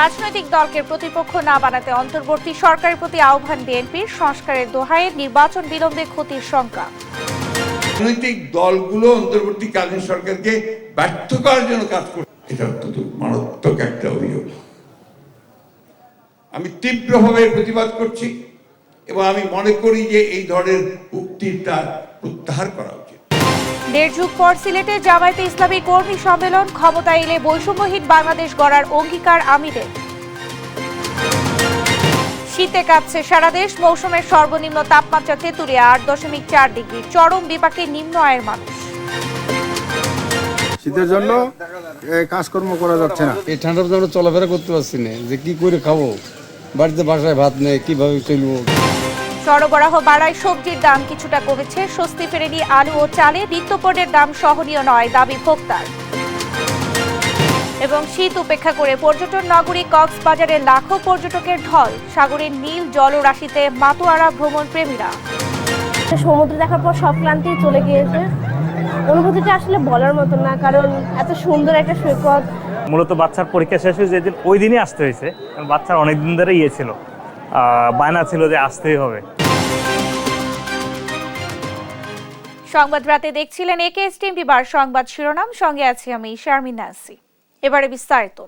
রাজনৈতিক দলকে প্রতিপক্ষ না বানাতে অন্তর্বর্তী সরকারের প্রতি আহ্বান বিএনপির। সংস্কারের দোহায়ে নির্বাচন বিলম্বে ক্ষতির শঙ্কা। রাজনৈতিক দলগুলো অন্তর্বর্তীকালীন সরকারকে ব্যর্থ করার জন্য কাজ করছে, এটা অত্যন্ত মারাত্মক একটা অভিযোগ। আমি তীব্রভাবে প্রতিবাদ করছি এবং আমি মনে করি যে এই ধরনের উক্তিটা প্রত্যাহার করা উচিত। দেড় যুগ পর সিলেটে জামায়াতে ইসলামী কর্মী সম্মেলন। ক্ষমতায় এলে বৈষম্যহীন বাংলাদেশ গড়ার অঙ্গীকার আমিরের। শীতে কাঁপছে সারা দেশ। মৌসুমের সর্বনিম্ন তাপমাত্রা তেঁতুলিয়া 8.4 ডিগ্রি। চরম বিপাকে নিম্ন আয়ের মানুষ। শীতের জন্য কাজকর্ম করা যাচ্ছে না। এই ঠান্ডার জন্য চলাফেরা করতে পারছি না, যে কি করে খাবো, বাড়িতে বাসায় ভাত নেই, কিভাবে চলবো। সরবরাহ বাড়ায় সবজির দাম কিছুটা কমেছে। স্বস্তি ফেরেনি আলু ও চালে। নিত্যপণ্যের দাম সহনীয় নয়, দাবি ভোক্তার। এবং শীত উপেক্ষা করে পর্যটন নগরী কক্সবাজারে লাখো পর্যটকের ঢল। সাগরের নীল জলরাশিতে মাতোয়ারা ভ্রমণ প্রেমীরা। সমুদ্র দেখার পর সব ক্লান্তি চলে গিয়েছে। অনুভূতিটা আসলে বলার মতো না, কারণ এত সুন্দর একটা সৈকত। মূলত বাচ্চার পরীক্ষা শেষ হয়েছে যেদিন, ওই দিনই আসতে হয়েছে। বাচ্চার অনেকদিন ধরে ছিল, বায়না ছিল যে আসতেই হবে। সংবাদ রাতে দেখছিলেন একেএস টিভি বার সংবাদ শিরোনাম। সঙ্গে আছি আমি শারমিন নাসি। এবারে বিস্তারিত।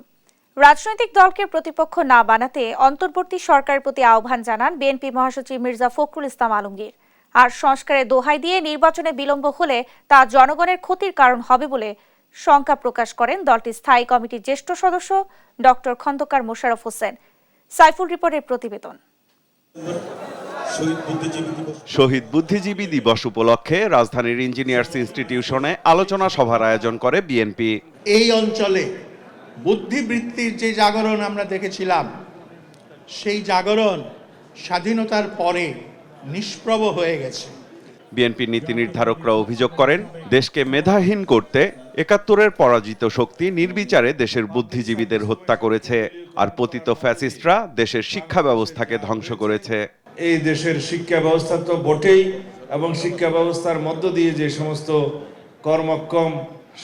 রাজনৈতিক দলকে প্রতিপক্ষ না বানাতে অন্তর্বর্তী সরকারের প্রতি আহ্বান জানান বিএনপি মহাসচিব মির্জা ফখরুল ইসলাম আলমগীর। আর সংস্কারের দোহাই দিয়ে নির্বাচনে বিলম্ব হলে তা জনগণের ক্ষতির কারণ হবে বলে শঙ্কা প্রকাশ করেন দলটির স্থায়ী কমিটির জ্যেষ্ঠ সদস্য ডক্টর খন্দকার মোশাররফ হোসেন। সাইফুল রিপোর্টের প্রতিবেদন। শহীদ বুদ্ধিজীবী দিবস উপলক্ষে রাজধানীর ইঞ্জিনিয়ার্স ইনস্টিটিউশনে আলোচনা সভার আয়োজন করে বিএনপি। এই অঞ্চলে বুদ্ধিবৃত্তির যে জাগরণ আমরা দেখেছিলাম, সেই জাগরণ স্বাধীনতার পরে নিষ্প্রভ হয়ে গেছে। বিএনপির নীতি নির্ধারকরা অভিযোগ করেন, দেশকে মেধাহীন করতে ৭১-এর পরাজিত শক্তি নির্বিচারে দেশের বুদ্ধিজীবীদের হত্যা করেছে, আর পতিত ফ্যাসিস্টরা দেশের শিক্ষা ব্যবস্থাকে ধ্বংস করেছে। এই দেশের শিক্ষা ব্যবস্থা তো বটেই, এবং শিক্ষা ব্যবস্থার মধ্য দিয়ে যে সমস্ত কর্মক্ষম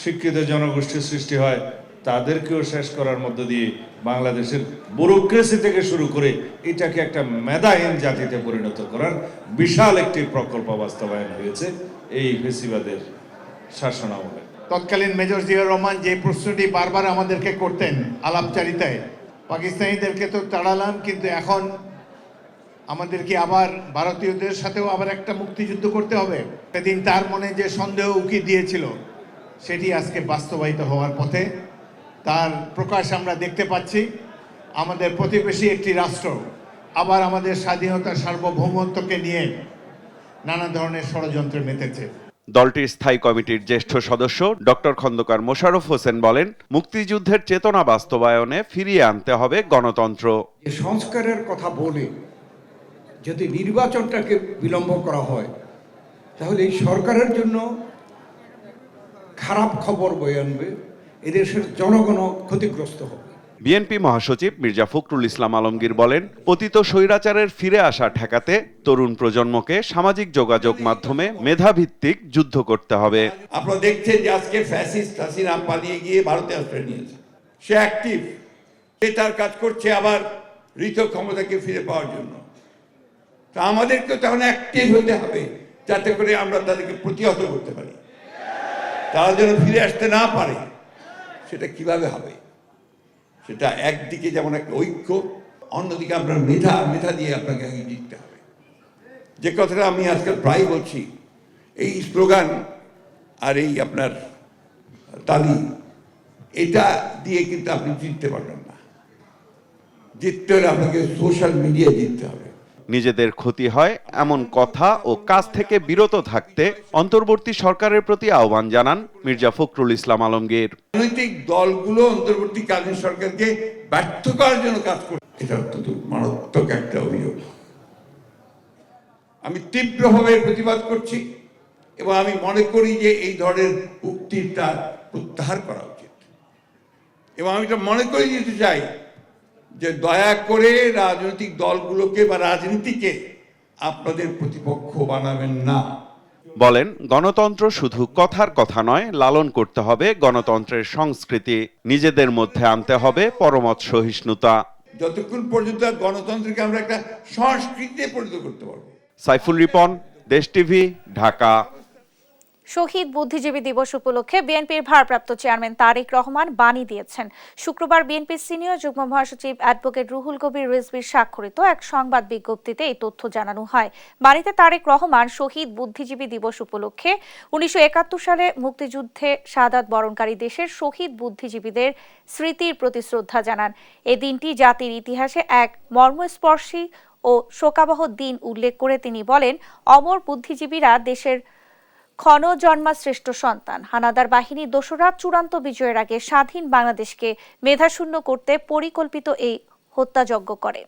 শিক্ষিত জনগোষ্ঠীর সৃষ্টি হয়, তাদেরকেও শেষ করার মধ্য দিয়ে বাংলাদেশের ব্যুরোক্রেসি থেকে শুরু করে এটাকে একটা মেধাহীন জাতিতে পরিণত করার বিশাল একটি প্রকল্প বাস্তবায়ন হয়েছে এই ফেসিবাদের শাসনামলে। তৎকালীন মেজর জিয়াউর রহমান যে প্রশ্নটি বারবার আমাদেরকে করতেন আলাপচারিতায়, পাকিস্তানিদেরকে তো তাড়ালাম, কিন্তু এখন আমাদেরকে আবার ভারতীয়দের সাথেও আবার একটা মুক্তিযুদ্ধ করতে হবে। সেদিন তার মনে যে সন্দেহ উকি দিয়েছিল, সেটি আজকে বাস্তবায়িত হওয়ার পথে। তার প্রকাশ আমরা দেখতে পাচ্ছি। আমাদের প্রতিবেশী একটি রাষ্ট্র আবার আমাদের স্বাধীনতা সার্বভৌমত্বকে নিয়ে নানা ধরনের ষড়যন্ত্রে মেতেছে। দলটির স্থায়ী কমিটির জ্যেষ্ঠ সদস্য ডক্টর খন্দকার মোশাররফ হোসেন বলেন, মুক্তিযুদ্ধের চেতনা বাস্তবায়নে ফিরিয়ে আনতে হবে গণতন্ত্র। সংস্কারের কথা বলে যদি নির্বাচনটাকে বিলম্ব করা হয়, তাহলে এই সরকারের জন্য খারাপ খবর বয়ে আনবে, এদেশের জনগণ ক্ষতিগ্রস্ত হবে। বিএনপি মহাসচিব মির্জা ফখরুল ইসলাম আলমগীর বলেন, পতিত স্বৈরাচারের ফিরে আসা ঠেকাতে তরুণ প্রজন্মকে সামাজিক যোগাযোগ মাধ্যমে মেধাভিত্তিক যুদ্ধ করতে হবে। আপনারা দেখছেন যে আজকে ফ্যাসিস্ট হাসিনা পালিয়ে গিয়ে ভারতে আশ্রয় নিয়েছে। সে অ্যাক্টিভ, সে তার কাজ করছে আবার ঋত ক্ষমতাকে ফিরে পাওয়ার জন্য। তা আমাদেরকে তখন অ্যাক্টিভ হতে হবে, যাতে করে আমরা তাদেরকে প্রতিহত করতে পারি। তারা যেন ফিরে আসতে না পারে, সেটা কিভাবে হবে? সেটা একদিকে যেমন একটা ঐক্য, অন্যদিকে আপনার মেধা দিয়ে আপনাকে আগে জিততে হবে। যে কথাটা আমি আজকাল প্রায় বলছি, এই স্লোগান আর এই আপনার তালি, এটা দিয়ে কিন্তু আপনি জিততে পারবেন না। জিততে হলে আপনাকে সোশ্যাল মিডিয়ায় জিততে হবে। নিজেদের ক্ষতি হয় এমন কথা ও কাজ থেকে বিরত থাকতে অন্তর্বর্তী সরকারের প্রতি আহ্বান জানান মির্জা ফখরুল ইসলাম আলমগীর। রাজনৈতিক দলগুলো অন্তর্বর্তীকালীন সরকারকে ব্যর্থ করার জন্য কাজ করছে, এটা অত্যন্ত মারাত্মক একটা অভিযোগ। আমি তীব্রভাবে প্রতিবাদ করছি এবং আমি মনে করি যে এই ধরনের উক্তিটা প্রত্যাহার করা উচিত। এবং আমি এটা মনে করে দিতে চাই যে দয়া করে রাজনৈতিক দলগুলোকে বা রাজনীতিকে আপনাদের প্রতিপক্ষ বানাবেন না। বলেন, গণতন্ত্র শুধু কথার কথা নয়, লালন করতে হবে গণতন্ত্রের সংস্কৃতি, নিজেদের মধ্যে আনতে হবে পরমত সহিষ্ণুতা। যতক্ষণ পর্যন্ত গণতন্ত্রকে আমরা একটা সংস্কৃতিতে পরিণত করতে পারবো। সাইফুল রিপন, দেশ টিভি, ঢাকা। শহীদ বুদ্ধিজীবী দিবস উপলক্ষে বিএনপির ভারপ্রাপ্ত চেয়ারম্যান তারেক রহমান বাণী দিয়েছেন। শুক্রবার বিএনপির সিনিয়র যুগ্ম মহাসচিব অ্যাডভোকেট রুহুল কবির রিজভীর স্বাক্ষরিত এক সংবাদ বিজ্ঞপ্তিতে এই তথ্য জানানো হয়। বাণীতে তারেক রহমান শহীদ বুদ্ধিজীবী দিবস উপলক্ষে 1971 সালে মুক্তিযুদ্ধে শাহাদাত বরণকারী দেশের শহীদ বুদ্ধিজীবীদের স্মৃতির প্রতি শ্রদ্ধা জানান। এই দিনটি জাতির ইতিহাসে এক মর্মস্পর্শী ও শোকাবহ দিন উল্লেখ করে তিনি বলেন, অমর বুদ্ধিজীবীরা দেশের ক্ষণজন্মা শ্রেষ্ঠ সন্তান। হানাদার বাহিনীর দোসররা চূড়ান্ত বিজয়ের আগে স্বাধীন বাংলাদেশকে মেধাশূন্য করতে পরিকল্পিত এই হত্যাযজ্ঞ করে।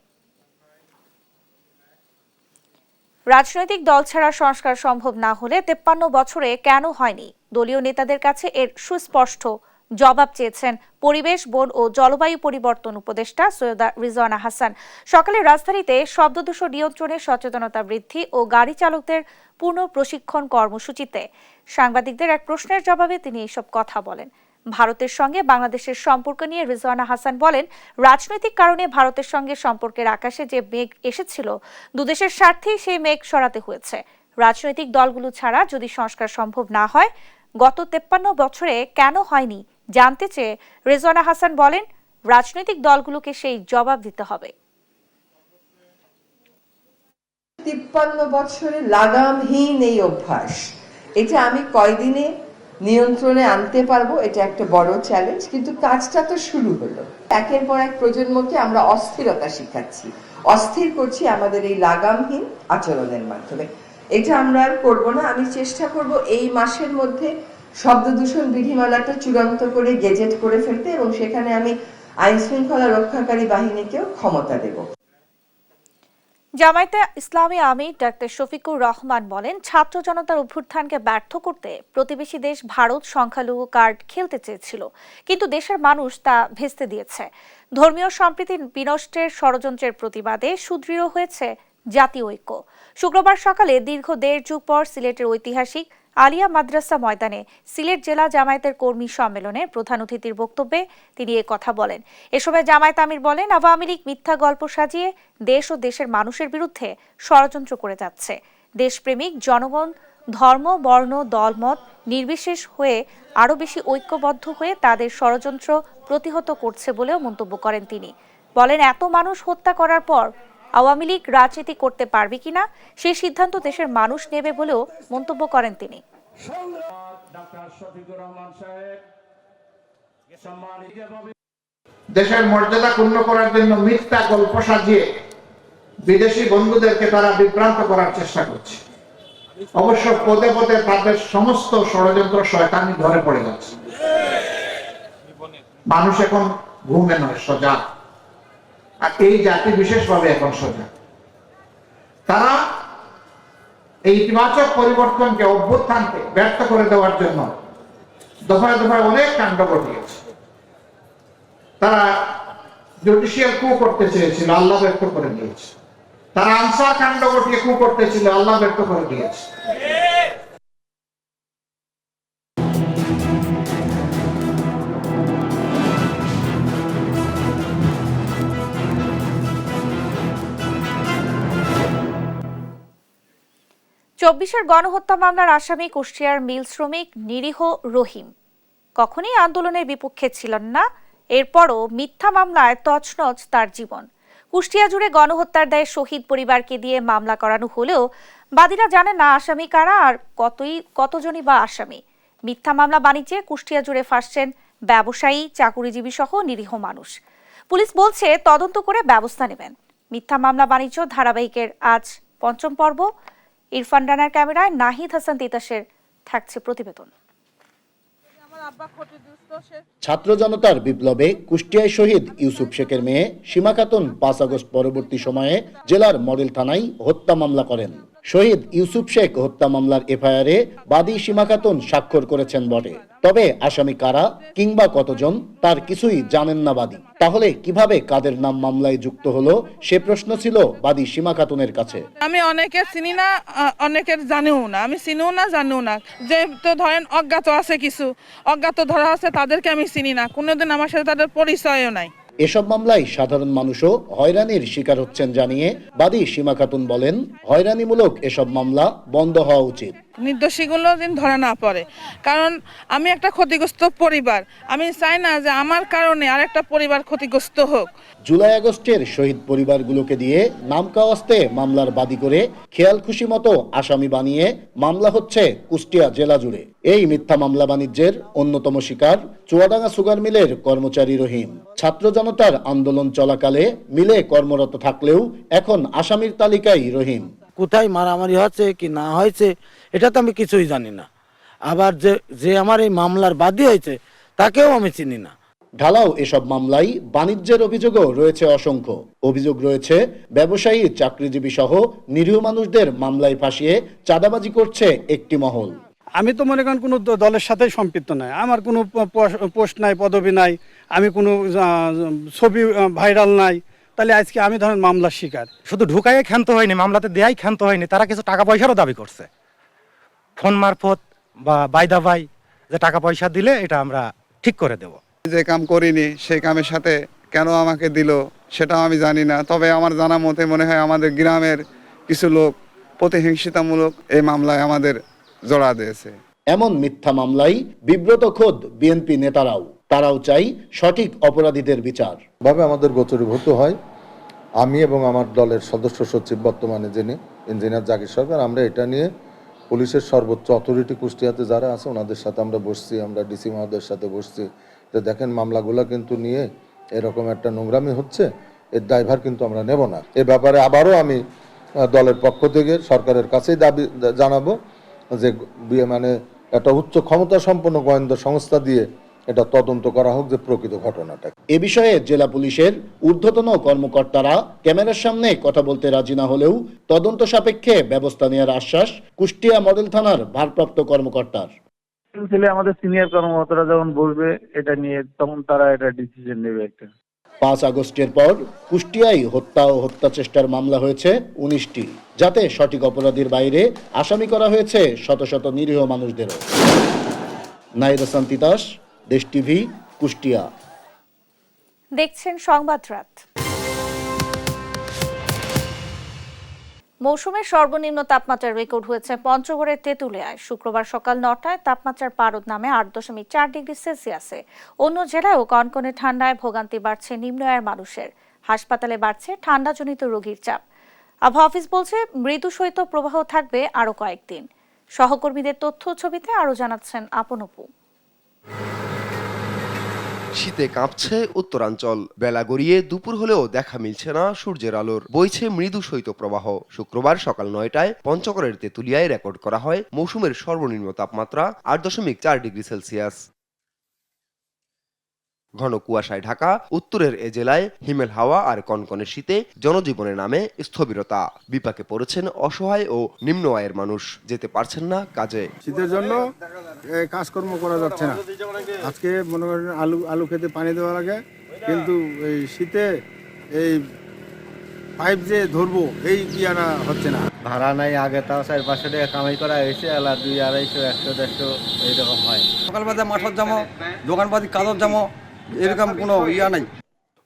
রাজনৈতিক দল ছাড়া সংস্কার সম্ভব না হলে 53 বছরে কেন হয়নি? দলীয় নেতাদের কাছে এর সুস্পষ্ট জবাব চেয়েছেন পরিবেশ, বন ও জলবায়ু পরিবর্তন উপদেষ্টা সৈয়দা রিজওয়ানা হাসান। সকালে রাজধানীতে শব্দদূষণ নিয়ন্ত্রণে সচেতনতা বৃদ্ধি ও গাড়ি চালকদের পূর্ণ প্রশিক্ষণ কর্মসূচিতে সাংবাদিকদের এক প্রশ্নের জবাবে তিনি এসব কথা বলেন। ভারতের সঙ্গে বাংলাদেশের সম্পর্ক নিয়ে রিজওয়ানা হাসান বলেন, রাজনৈতিক কারণে ভারতের সঙ্গে সম্পর্কের আকাশে যে মেঘ এসেছিল, দুদেশের স্বার্থেই সেই মেঘ সরাতে হয়েছে। রাজনৈতিক দলগুলো ছাড়া যদি সংস্কার সম্ভব না হয়, গত 53 বছরে কেন হয়নি জানতে চেয়ে রিজওয়ানা হাসান বলেন, রাজনৈতিক দলগুলোকে সেই জবাব দিতে হবে। 53 বছরে লাগামহীন এই অভ্যাস, এটা আমি কয়দিনে নিয়ন্ত্রণে আনতে পারবো, এটা একটা বড় চ্যালেঞ্জ, কিন্তু কাজটা তো শুরু হলো। একের পর এক প্রজন্মকে আমরা অস্থিরতা শিখাচ্ছি, অস্থির করছি আমাদের এই লাগামহীন আচরণের মাধ্যমে। এটা আমরা আর করবো না। আমি চেষ্টা করব এই মাসের মধ্যে শব্দ দূষণ বিধিমালাটা চূড়ান্ত করে গেজেট করে ফেলতে, এবং সেখানে আমি আইন শৃঙ্খলা রক্ষাকারী বাহিনীকেও ক্ষমতা দেব। জামায়াতে ইসলামী আমির ডাক্তার শফিকুর রহমান বলেন, ছাত্র জনতার অভ্যুত্থানকে ব্যর্থ করতে প্রতিবেশী দেশ ভারত সংখ্যালঘু কার্ড খেলতে চেয়েছিল, কিন্তু দেশের মানুষ তা ভেস্তে দিয়েছে। ধর্মীয় সম্প্রীতি বিনষ্টের ষড়যন্ত্রের প্রতিবাদে সুদৃঢ় হয়েছে জাতীয় ঐক্য। শুক্রবার সকালে দীর্ঘ 1.5 যুগ পর সিলেটের ঐতিহাসিক আলিয়া মাদ্রাসা ময়দানে সিলেট জেলা জামায়াতের কর্মী সম্মেলনে প্রধান অতিথির বক্তব্যে তিনি কথা বলেন। এ সময় জামায়াত আমির বলেন, আওয়ামী লীগ মিথ্যা গল্প সাজিয়ে দেশ ও দেশের মানুষের বিরুদ্ধে ষড়যন্ত্র করে যাচ্ছে। দেশপ্রেমিক জনগণ ধর্ম, বর্ণ, দলমত নির্বিশেষ হয়ে আরও বেশি ঐক্যবদ্ধ হয়ে তাদের ষড়যন্ত্র প্রতিহত করছে বলেও মন্তব্য করেন তিনি। বলেন, এত মানুষ হত্যা করার পর আওয়ামী লীগ রাজনীতি করতে পারবে কিনা সেই সিদ্ধান্ত দেশের মানুষ নেবে বলেও মন্তব্য করেন তিনি। দেশের মর্যাদা ক্ষুণ্ণ করার জন্য মিথ্যা গল্প সাজিয়ে বিদেশি বন্ধুদেরকে তারা বিভ্রান্ত করার চেষ্টা করছে। অবশ্য পদে পদে তাদের সমস্ত ষড়যন্ত্র শয়তানি ধরে পড়ে যাচ্ছে। মানুষ এখন ঘুমে নয়, সজাগ। আর এই জাতি বিশেষভাবে এখন সজাগ। তারা এই ইতিবাচক পরিবর্তনকে, অভ্যুত্থানকে ব্যর্থ করে দেওয়ার জন্য দফায় দফায় অনেক কাণ্ড ঘটিয়েছে। তারা জুডিশিয়াল কু করতে চেয়েছিল, আল্লাহ ব্যর্থ করে দিয়েছে। তারা আনসার কাণ্ড ঘটিয়ে কু করতেছিল, আল্লাহ ব্যর্থ করে দিয়েছে। চব্বিশের গণহত্যা মামলার আসামি কুষ্টিয়ার মিল শ্রমিক নিরীহ রহিম কখনোই আন্দোলনের বিপক্ষে ছিলেন না। এরপরও মিথ্যা মামলায় তছনছ তার জীবন। কুষ্টিয়া জুড়ে গণহত্যার দায়ে শহীদ পরিবারকে দিয়ে মামলা করানো হলেও বাদীরা জানে না আসামি কারা আর কতজনই বা আসামি। মিথ্যা মামলা বাণিজ্যে কুষ্টিয়া জুড়ে ফাঁসছেন ব্যবসায়ী, চাকুরিজীবী সহ নিরীহ মানুষ। পুলিশ বলছে তদন্ত করে ব্যবস্থা নেবেন। মিথ্যা মামলা বাণিজ্য ধারাবাহিকের আজ ৫ম পর্ব। ইরফান রানার ক্যামেরায় নাহিদ হাসান তিতাসের থাকছে প্রতিবেদন। ছাত্র জনতার বিপ্লবে কুষ্টিয়ায় শহীদ ইউসুফ শেখের মেয়ে সীমা খাতুন 5 আগস্ট পরবর্তী সময়ে জেলার মডেল থানায় হত্যা মামলা করেন। শহীদ ইউসুফ শেখ হত্যা মামলার এফআইআরে বাদী সীমা খাতুন স্বাক্ষর করেছেন বটে, তবে আসামি কারা কিংবা কতজন তার কিছুই জানেন না বাদী। তাহলে কিভাবে কাদের নাম মামলায় যুক্ত হলো সে প্রশ্ন ছিল বাদী সীমা খাতুনের কাছে। আমি অনেকের চিনি না, অনেকের জানিও না, আমি চিনিও না জানিও না। যে তো ধরেন অজ্ঞাত আছে, কিছু অজ্ঞাত ধরা আছে, তাদেরকে আমি চিনি না, কোনোদিন আমার সাথে তাদের পরিচয়ও নাই। এসব মামলায় সাধারণ মানুষও হয়রানির শিকার হচ্ছেন জানিয়ে বাদী সীমা খাতুন বলেন, হয়রানিমূলক এসব মামলা বন্ধ হওয়া উচিত। নির্দোষীগুলো দিন ধরা না পড়ে, কারণ আমি একটা ক্ষতিগ্রস্ত পরিবার, আমি চাই না যে আমার কারণে আরেকটা পরিবার ক্ষতিগ্রস্ত হোক। জুলাই আগস্টের শহীদ পরিবারগুলোকে দিয়ে নাম কাওয়াস্তে মামলার বাদী করে খেয়াল খুশি মতো আসামি বানিয়ে মামলা হচ্ছে কুষ্টিয়া জেলা জুড়ে। এই মিথ্যা মামলা বাণিজ্যের অন্যতম শিকার চুয়াডাঙ্গা সুগার মিলের কর্মচারী রহিম। ছাত্র জনতার আন্দোলন চলাকালে মিলে কর্মরত থাকলেও এখন আসামির তালিকায় রহিম। কোথায় মারামারি হচ্ছে কি না হয়েছে এটা তো আমি কিছুই জানি না। আবার যে আমার এই মামলার বাদী হয়েছে তাকেও আমি চিনি না। ঢালাও এসব মামলায় বাণিজ্যের অভিযোগও রয়েছে অসংখ্য। অভিযোগ রয়েছে ব্যবসায়ী, চাকরিজীবী সহ নিরীহ মানুষদের মামলায় ফাঁসিয়ে চাঁদাবাজি করছে একটি মহল। আমি তো মনে করেন কোনো দলের সাথে সম্পৃক্ত নাই, আমার কোনো পোস্ট নাই, পদবি নাই, আমি কোনো ছবি ভাইরাল নাই, তাহলে আজকে আমি ধরেন মামলার শিকার। শুধু ঢুকাইয়ে ক্ষান্ত হয়নি, মামলাতে দেয়াই ক্ষান্ত হয়নি, তারা কিছু টাকা পয়সারও দাবি করছে ফোন মারফত বা বাইদা ভাই, যে টাকা পয়সা দিলে এটা আমরা ঠিক করে দেব। যে কাম করিনি সেই কামের সাথে কেন আমাকে দিল সেটাও আমি জানি না। তবে আমার জানা মতে মনে হয় আমাদের গ্রামের কিছু লোক প্রতিহিংসিতামূলক এই মামলায় আমাদের জড়া দিয়েছে। এমন মিথ্যা মামলায় বিব্রত খোদ বিএনপি নেতারাও। তারাও চাই সঠিক অপরাধীদের বিচার। ভাবে আমাদের গোচরীভূত হয়। আমি এবং আমার দলের সদস্য সচিব বর্তমানে যিনি ইঞ্জিনিয়ার জাকির সরকার, আমরা এটা নিয়ে পুলিশের সর্বোচ্চ অথরিটি কুষ্টিয়াতে যারা আছে ওনাদের সাথে আমরা বসছি, আমরা ডিসি মহোদয়ের সাথে বসছি, যে দেখেন মামলাগুলো কিন্তু নিয়ে এরকম একটা নোংরামি হচ্ছে, এর দায়ভার কিন্তু আমরা নেব না। এ ব্যাপারে আবারও আমি দলের পক্ষ থেকে সরকারের কাছেই দাবি জানাবো যে মানে একটা উচ্চ ক্ষমতা সম্পন্ন গোয়েন্দা সংস্থা দিয়ে এটা তদন্ত করা হোক যে প্রকৃত ঘটনাটা। এ বিষয়ে জেলা পুলিশের ঊর্ধ্বতন কর্মকর্তারা ক্যামেরার সামনে কথা বলতে রাজি না হলেও তদন্ত সাপেক্ষে ব্যবস্থা নেওয়ার আশ্বাস কুষ্টিয়া মডেল থানার ভারপ্রাপ্ত কর্মকর্তার। আমাদের সিনিয়র কর্মকর্তারা যখন বলবে এটা নিয়ে, তখন তারা এটা ডিসিশন নেবে একটা। 5 আগস্টের পর কুষ্টিয়ায় হত্যা ও হত্যা চেষ্টার মামলা হয়েছে 19টি, যাতে সঠিক অপরাধীর বাইরে আসামি করা হয়েছে শত শত নিরীহ মানুষদেরও। নাহিদ হাসান তিতাস, দেশ টিভি, কুষ্টিয়া। দেখছেন সংবাদ রাত। মৌসুমের সর্বনিম্ন তাপমাত্রা রেকর্ড হয়েছে পঞ্চগড়ের তেঁতুলিয়ায়। শুক্রবার সকাল 9টায় তাপমাত্রার পারদ নামে 8.4 ডিগ্রি সেলসিয়াসে। অন্য জেলায়ও কনকনে ঠান্ডায় ভোগান্তি বাড়ছে নিম্ন আয়ের মানুষের। হাসপাতালে বাড়ছে ঠান্ডাজনিত রোগীর চাপ। আবহাওয়া অফিস বলছে মৃদু শৈত্য প্রবাহ থাকবে আরো কয়েকদিন। সহকর্মীদের তথ্য ছবিতে আরো জানাচ্ছেন আপন অপু। শীতে কাঁপছে উত্তরাঞ্চল। বেলা গড়িয়ে দুপুর হলেও দেখা মিলছে না সূর্যের আলোর। বইছে মৃদু শৈত্য প্রবাহ। শুক্রবার সকাল 9টায় পঞ্চগড়ের তেঁতুলিয়ায় রেকর্ড করা হয় মৌসুমের সর্বনিম্ন তাপমাত্রা 8.4 ডিগ্রি সেলসিয়াস। ঘন কুয়াশায় ঢাকা উত্তরের এ জেলায় হিমেল হাওয়া আর কনকনে শীতে জনজীবনে নামে স্থবিরতা। বিপাকে পড়েছেন অসহায় ও নিম্ন আয়ের মানুষ, যেতে পারছেন না কাজে। শীতের জন্য কাজকর্ম করা যাচ্ছে না। আজকে মনে করেন আলু খেতে পানি দেওয়া লাগে, কিন্তু এই শীতে এই পাইপ যে ধরবো এই ইয়াটা হচ্ছে না। ভাড়া নাই, আগে তাও 4-500 টাকা কামাই করা হয়েছে, আলা 200, 250, 100, 150 এইরকম হয়। সকালবেলা মাঠত যাবো, দোকানপাতি কাজত যাবো, এরকম কোনো ইয়া নাই।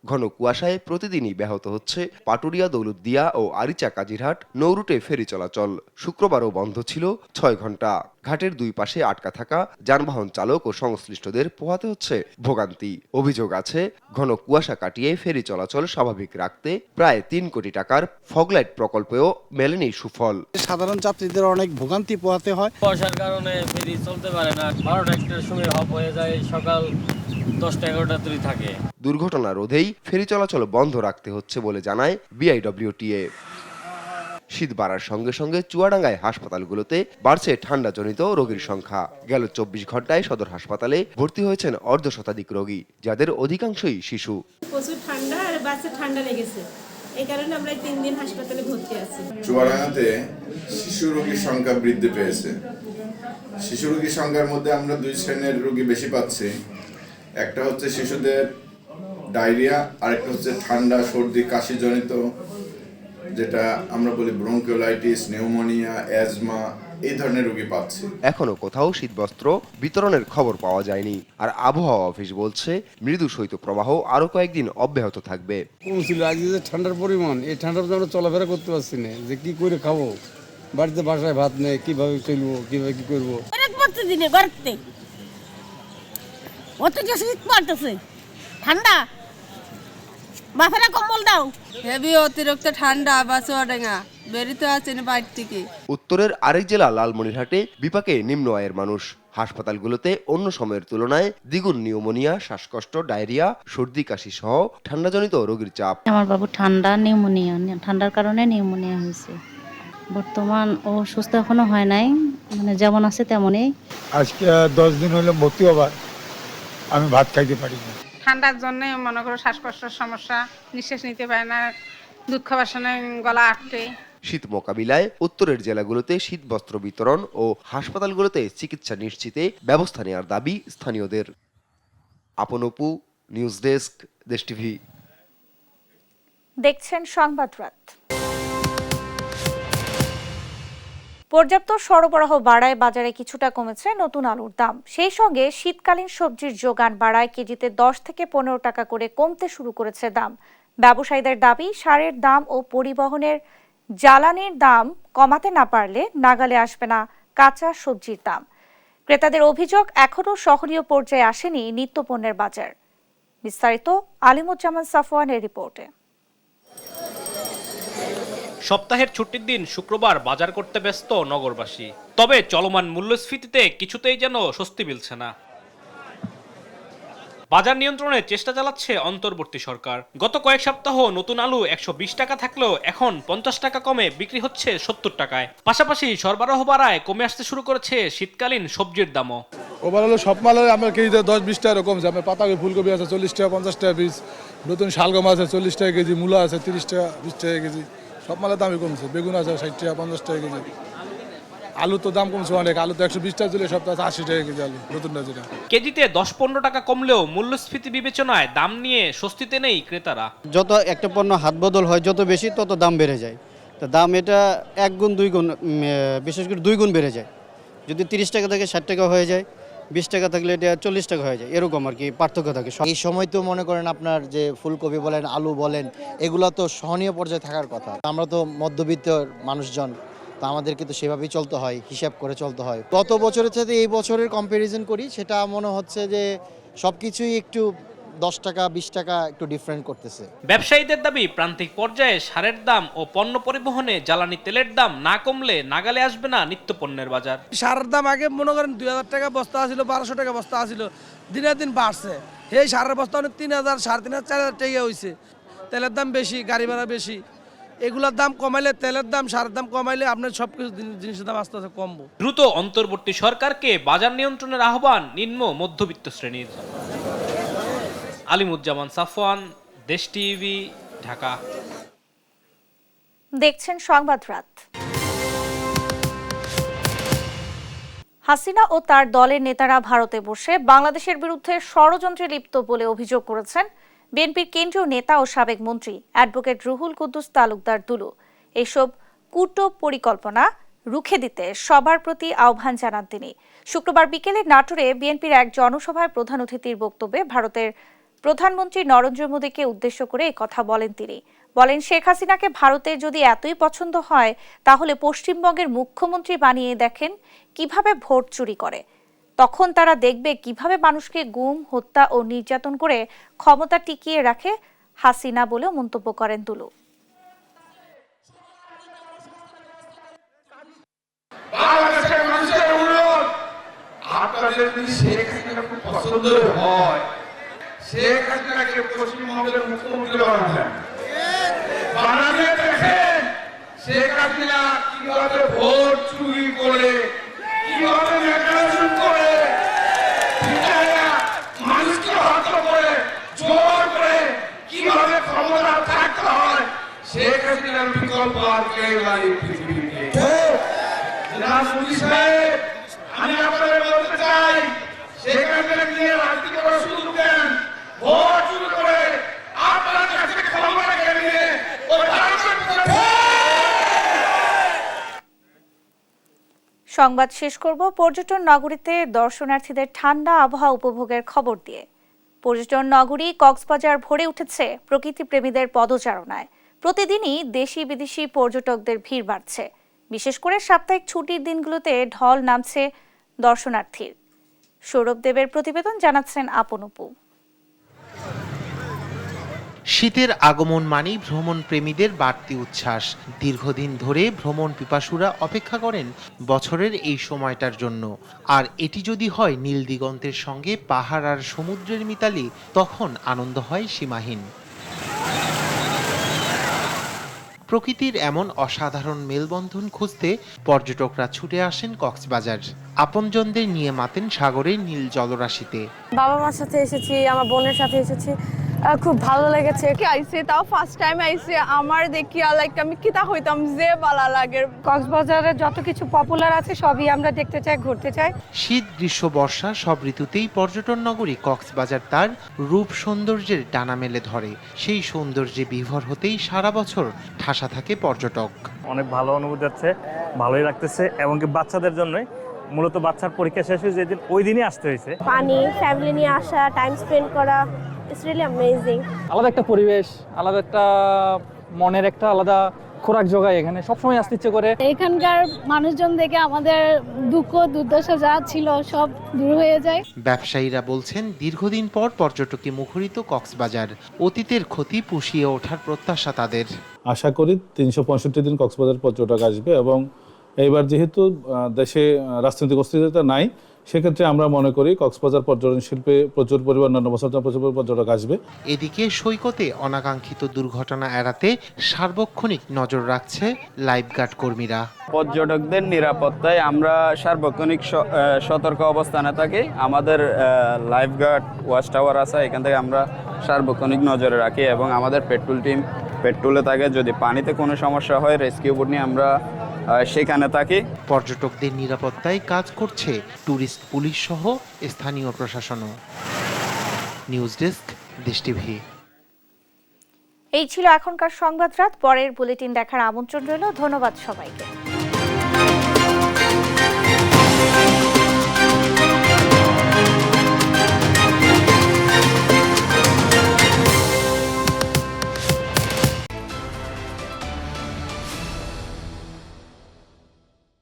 ঘন কুয়াশায় প্রতিদিনই ব্যাহত হচ্ছে পাটুরিয়া, দৌলতদিয়া ও আরিচা কাজিরহাট নৌরুটে ফেরি চলাচল। শুক্রবারও বন্ধ ছিল 6 ঘন্টা। ঘাটের দুই পাশে আটকা থাকা যানবাহন চালক ও সংশ্লিষ্টদের পোহাতে হচ্ছে ভোগান্তি। অভিযোগ আছে ঘন কুয়াশা কাটিয়ে ফেরি চলাচল স্বাভাবিক রাখতে প্রায় 3 কোটি টাকার ফগলাইট প্রকল্পেও মেলেনি সুফল। সাধারণ যাত্রীদের অনেক ভোগান্তি পোহাতে হয়। কুয়াশার কারণে ফেরি চলতে পারে না। 12টার সময় হপ হয়ে যায়, সকাল 10-11টা তৈরি থাকে। দুর্ঘটনা রোধেই ফেরি চলাচল বন্ধ রাখতে হচ্ছে বলে জানায় বিআইডব্লিউটিএ। শীত বাড়ার সঙ্গে সঙ্গে চুয়াডাঙ্গায় হাসপাতালগুলোতে বাড়ছে ঠান্ডাজনিত রোগীর সংখ্যা। গেল 24 ঘন্টায় সদর হাসপাতালে ভর্তি হয়েছেন অর্ধশতাধিক রোগী, যাদের অধিকাংশই শিশু। প্রচুর ঠান্ডা আর বাচ্চা ঠান্ডা লেগেছে, এই কারণে আমরা 3 দিন হাসপাতালে ভর্তি আছি। চুয়াডাঙ্গাতে শিশু রোগীর সংখ্যা বৃদ্ধি পেয়েছে। শিশু রোগীর সংখ্যার মধ্যে আমরা 2 শ্রেণীর রোগী বেশি পাচ্ছি। একটা হচ্ছে শিশুদের ডায়রিয়া, আরেকটা হচ্ছে ঠান্ডা, সর্দি, কাশিজনিত, যেটা আমরা বলি ব্রঙ্কিওলাইটিস, নিউমোনিয়া, অ্যাজমা, এই ধরনের রোগী পাচ্ছি। এখনো কোথাও শীতবস্ত্র বিতরণের খবর পাওয়া যায়নি। আর আবহাওয়া অফিস বলছে মৃদু শৈত্যপ্রবাহ আরো কয়েকদিন অব্যাহত থাকবে। কমছিল আজকে যে ঠান্ডার পরিমাণ, এই ঠান্ডার মধ্যে আমরা চলাফেরা করতে পারছি না, যে কি করে খাবো, বাড়িতে বাসায় ভাত নেই, কিভাবে চলবো, কিভাবে কি করবো। ঠান্ডা বাফেরা কম্বল দাও, হেভি অতিরিক্ত ঠান্ডা বা চুয়াডাঙ্গা বেরিতে আছেন বাইরে থেকে। উত্তরের আরেক জেলা লালমনিরহাটে বিপাকে নিম্ন আয়ের মানুষ। হাসপাতালগুলোতে অন্য সময়ের তুলনায় দ্বিগুণ নিউমোনিয়া, শ্বাসকষ্ট, ডায়রিয়া, সর্দি কাশি সহ ঠান্ডাজনিত রোগীর চাপ। আমার বাবু ঠান্ডার কারণে নিউমোনিয়া হয়েছে। বর্তমান ও সুস্থ এখনো হয় নাই, মানে যেমন আছে তেমনই। আজকে 10 দিন হলো ভর্তি হবার, আমি ভাত খাইতে পারি না। ঠান্ডার জন্য মনে করো শ্বাসকষ্টের সমস্যা, নিঃশ্বাস নিতে পারে না, দুধ খাবার সময় গলা আটকে। শীত মোকাবিলায় উত্তরের জেলাগুলোতে শীত বস্ত্র বিতরণ ও হাসপাতালগুলোতে চিকিৎসা নিশ্চিতে ব্যবস্থা নেওয়ার দাবি স্থানীয়দের। আপন অপু, নিউজ ডেস্ক, দেশ টিভি। দেখছেন সংবাদ রাত। পর্যাপ্ত সরবরাহ বাড়ায় বাজারে কিছুটা কমেছে নতুন আলুর দাম। সেই সঙ্গে শীতকালীন সবজির যোগান বাড়ায় কেজিতে 10 থেকে 15 টাকা করে কমতে শুরু করেছে দাম। ব্যবসায়ীদের দাবি, সারের দাম ও পরিবহনের জ্বালানির দাম কমাতে না পারলে নাগালে আসবে না কাঁচা সবজির দাম। ক্রেতাদের অভিযোগ, এখনও সহনীয় পর্যায়ে আসেনি নিত্যপণ্যের বাজার। বিস্তারিত আলিমুজ্জামান সাফওয়ানের রিপোর্টে। সপ্তাহের ছুটির দিন শুক্রবার বাজার করতে ব্যস্ত নগরবাসী। তবে চলমান মূল্যস্ফীতিতে কিছুতেই যেন স্বস্তি মিলছে না। বাজার নিয়ন্ত্রণের চেষ্টা চালাচ্ছে অন্তর্বর্তী সরকার। গত কয়েক সপ্তাহ নতুন আলু 120 টাকা থাকলেও এখন 50 টাকা কমে বিক্রি হচ্ছে 70 টাকায়। পাশাপাশি সরবরাহ বাড়ায় কমে আসতে শুরু করেছে শীতকালীন সবজির দামও। ওভারঅল সব মালের আমার কেজিতে 10-20 টাকা কমছে। আমার পাতাকপি, ফুলকপি আছে 40 টাকা 50 টাকা পিস, নতুন শালগম আছে 40 টাকা কেজি, মূলা আছে 30 টাকা 20 টাকা কেজি, সব মালের দামই কমছে। বেগুন আছে 60 টাকা 50 টাকা কেজি। আলু তো দাম কমছে অনেক, আলু তো 120 টাকা ছিল, সপ্তাহে 80 টাকা কেজি আলু নতুনটা যেটা। কেজিতে 10-15 টাকা কমলেও মূল্যস্ফীতি বিবেচনায় দাম নিয়ে স্বস্তিতে নেই ক্রেতারা। যত একটা পণ্য হাত বদল হয়, যত বেশি তত দাম বেড়ে যায়। তো দাম এটা 1 গুণ 2 গুণ, বিশেষ করে 2 গুণ বেড়ে যায়। যদি 30 টাকা থেকে 60 টাকা হয়ে যায়, 20 টাকা থাকলে এটা 40 টাকা হয়ে যায়, এরকম আর কি পার্থক্য থাকে। এই সময় তো মনে করেন আপনার যে ফুলকপি বলেন, আলু বলেন, এগুলো তো সহনীয় পর্যায়ে থাকার কথা। আমরা তো মধ্যবিত্ত মানুষজন, তো আমাদেরকে তো সেভাবেই চলতে হয়, হিসাব করে চলতে হয়। গত বছরের সাথে এই বছরের কম্প্যারিজন করি, সেটা মনে হচ্ছে যে সবকিছুই একটু 10 টাকা 20 টাকা একটু ডিফারেন্ট করতেছে। ব্যবসায়ীদের দাবি, প্রান্তিক পর্যায়ে সারের দাম ও পণ্য পরিবহনে জ্বালানি তেলের দাম না কমলে নাগালে আসবে না নিত্যপণ্যের বাজার। সারের দাম আগে মনে করেন 2000 টাকা বস্তা ছিল, 1200 টাকা বস্তা ছিল, দিনের দিন বাড়ছে। এই সারের বস্তা অনেক 3000, 3500, 4000 টাকা হয়েছে। তেলের দাম বেশি, গাড়ি ভাড়া বেশি, এগুলোর দাম কমাইলে, তেলের দাম, সারের দাম কমাইলে আপনার সবকিছু জিনিসের দাম আস্তে আস্তে কমবো। দ্রুত অন্তর্বর্তী সরকারকে বাজার নিয়ন্ত্রণের আহ্বান নিম্ন মধ্যবিত্ত শ্রেণীর। আলিমুজ্জামান সাফওয়ান, দেশ টিভি, ঢাকা। দেখছেন সংবাদ রাত। হাসিনা ও তার দলের নেতারা ভারতে বসে বাংলাদেশের বিরুদ্ধে ষড়যন্ত্রে লিপ্ত বলে অভিযোগ করেছেন বিএনপির কেন্দ্রীয় নেতা ও সাবেক মন্ত্রী অ্যাডভোকেট রুহুল কুদ্দুস তালুকদার দুলু। এসব কূট পরিকল্পনা রুখে দিতে সবার প্রতি আহ্বান জানান তিনি। শুক্রবার বিকেলে নাটোরে বিএনপির এক জনসভায় প্রধান অতিথির বক্তব্যে ভারতের প্রধানমন্ত্রী নরেন্দ্র মোদীকে উদ্দেশ্য করে কথা বলেন তিনি। বলেন, শেখ হাসিনাকে ভারতের যদি এতই পছন্দ হয় তাহলে পশ্চিমবঙ্গের মুখ্যমন্ত্রী বানিয়ে দেখেন কিভাবে ভোট চুরি করে। তখন তারা দেখবে কিভাবে মানুষকে গুম, হত্যা ও নির্যাতন করে ক্ষমতা টিকিয়ে রাখে হাসিনা বলেও মন্তব্য করেন দুলু। বাংলাদেশের মানুষের অনুরোধ, আপনাদের যদি শেখ হাসিনা খুব পছন্দ হয়, শেখ হাসিনাকে পশ্চিমবঙ্গের মুখ্যমন্ত্রী বানাবেন। বানাবে দেখেন শেখ হাসিনা কিভাবে ভোট চুরি করে, কিভাবে ম্যানিপুলেশন করে, মানুষকে হত্যা করে, জোর করে কিভাবে ক্ষমতা থাকতে হয়, বিকল্প আর কেউ নাই পৃথিবীতে। জনাব পুলিশ সাহেব, আমি আপনাদের বলতে চাই, সেখান থেকে নিয়ে রাজনীতি করার সুযোগ দেন, ভোট শুরু করে আপনার কাছে ক্ষমতা কেড়ে নিয়ে ওই সংবাদ শেষ করব পর্যটন নগরীতে দর্শনার্থীদের ঠান্ডা আবহাওয়া উপভোগের খবর দিয়ে। পর্যটন নগরী কক্সবাজার ভরে উঠেছে প্রকৃতিপ্রেমীদের পদচারণায়। প্রতিদিনই দেশি বিদেশি পর্যটকদের ভিড় বাড়ছে। বিশেষ করে সাপ্তাহিক ছুটির দিনগুলোতে ঢল নামছে দর্শনার্থীর। সৌরভ দেবের প্রতিবেদন, জানাচ্ছেন আপন অপু। শীতের আগমন মানেই ভ্রমণ প্রেমীদের বাড়তি উচ্ছ্বাস। দীর্ঘদিন ধরে ভ্রমণ পিপাসুরা অপেক্ষা করেন বছরের এই সময়টার জন্য। আর এটি যদি হয় নীল দিগন্তের সঙ্গে পাহাড় আর সমুদ্রের মিতালি, তখন আনন্দ হয় সীমাহীন। প্রকৃতির এমন অসাধারণ মেলবন্ধন খুঁজতে পর্যটকরা ছুটে আসেন কক্সবাজার। আপনজনদের নিয়ে মাতেন সাগরের নীল জলরাশিতে। বাবা মার সাথে এসেছি, আমার বোনের সাথে এসেছি, খুব ভালো লেগেছে। কি আইছে, তাও ফার্স্ট টাইম আইছে। আমার দেখিয়া লাইক আমি কিতা হইতাম যে ভালো লাগে। কক্সবাজারে যত কিছু পপুলার আছে সবই আমরা দেখতে চাই, ঘুরতে চাই। শীত, গ্রীষ্ম, বর্ষা সব ঋতুতেই পর্যটন নগরী কক্সবাজার তার রূপ সৌন্দর্যের ডানা মেলে ধরে। সেই সৌন্দর্যে বিভোর হতেই সারা বছর ঠাসা থাকে পর্যটক। অনেক ভালো অনুভূতি হচ্ছে, ভালোই লাগতেছে। এবং কি বাচ্চাদের জন্য, মূলত বাচ্চার পরীক্ষা শেষ হয়েছে যেদিন, ওই দিনই আসতে হয়েছে। পানি, ফ্যামিলি নিয়ে আসা, টাইম স্পেন্ড করা, ইটস রিয়েলি অ্যামেজিং। আলাদা একটা পরিবেশ, আলাদা একটা মনের একটা আলাদা খোরাক জোগায়। এখানে সবসময় আসতে ইচ্ছে করে। এখানকার মানুষজন দেখে আমাদের দুঃখ দুর্দশা যা ছিল সব দূর হয়ে যায়। ব্যবসায়ীরা বলছেন, দীর্ঘদিন পর পর্যটকে মুখরিত কক্সবাজার। অতীতের ক্ষতি পুষিয়ে ওঠার প্রত্যাশা তাদের। আশা করি 365 দিন কক্সবাজার পর্যটক আসবে এবং এইবার যেহেতু দেশে রাজনৈতিক অস্থিরতা নাই, সেক্ষেত্রে আমরা মনে করি কক্সবাজার পর্যটন শিল্পে প্রচুর পরিমাণ প্রচুর পর্যটক আসবে। এদিকে সৈকতে অনাকাঙ্ক্ষিত দুর্ঘটনা এড়াতে সার্বক্ষণিক নজর রাখছে লাইফগার্ড কর্মীরা। পর্যটকদের নিরাপত্তায় আমরা সার্বক্ষণিক সতর্ক অবস্থানে থাকি। আমাদের লাইফগার্ড ওয়াচ টাওয়ার আছে, এখান থেকে আমরা সার্বক্ষণিক নজরে রাখি এবং আমাদের পেট্রোল টিম পেট্রোলে থাকে। যদি পানিতে কোনো সমস্যা হয়, রেস্কিউ বোট নিয়ে আমরা সেখানে থাকি। পর্যটকদের নিরাপত্তায় কাজ করছে ট্যুরিস্ট পুলিশ সহ স্থানীয় প্রশাসনও। নিউজ ডেস্ক, দেশ টিভি। এই ছিল এখনকার সংবাদ রাত। পরের বুলেটিন দেখার আমন্ত্রণ রইল। ধন্যবাদ সবাইকে।